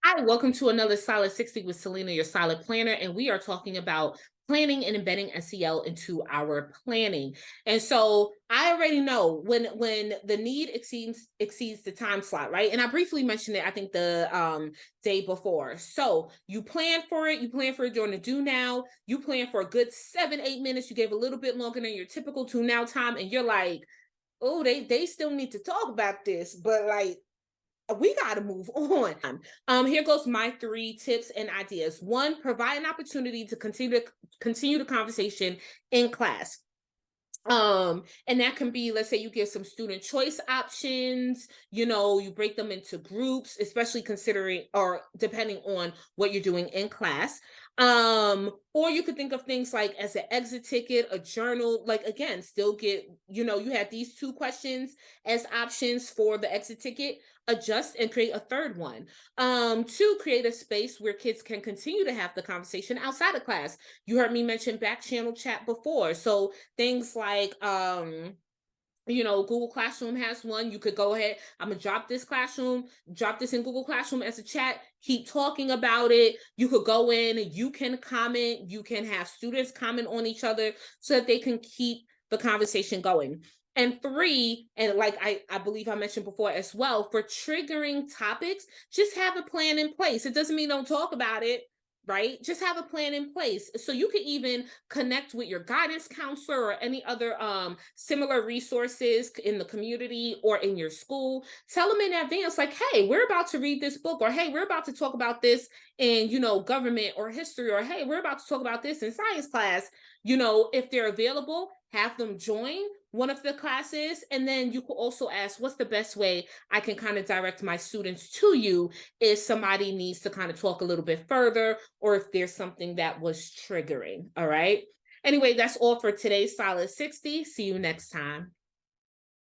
Hi, welcome to another Solid 60 with Selena, your solid planner. And we are talking about planning and embedding SEL into our planning. And so I already know when the need exceeds the time slot, right? And I briefly mentioned it, I think the day before. So you plan for it, during the do now, you plan for a good 7-8 minutes, you gave a little bit longer than your typical to now time, and you're like, oh, they still need to talk about this, but like we got to move on. Here goes my 3 tips and ideas. One, provide an opportunity to continue the conversation in class. And that can be, let's say you give some student choice options, you break them into groups, especially considering or depending on what you're doing in class. Or you could think of things like as an exit ticket, a journal, like again, still get, you have these 2 questions as options for the exit ticket, adjust and create a third one. To create a space where kids can continue to have the conversation outside of class. You heard me mention back channel chat before. So things like Google Classroom has one. You could go ahead, I'm gonna drop this in Google Classroom as a chat, keep talking about it. You could go in and you can comment, you can have students comment on each other so that they can keep the conversation going. And 3, and like I believe I mentioned before as well, for triggering topics, just have a plan in place. It doesn't mean don't talk about it, right? Just have a plan in place. So you can even connect with your guidance counselor or any other similar resources in the community or in your school. Tell them in advance, like, hey, we're about to read this book, or hey, we're about to talk about this in, government or history, or hey, we're about to talk about this in science class. If they're available, have them join one of the classes. And then you could also ask, what's the best way I can kind of direct my students to you if somebody needs to kind of talk a little bit further, or if there's something that was triggering. All right. Anyway, that's all for today's Solid 60. See you next time.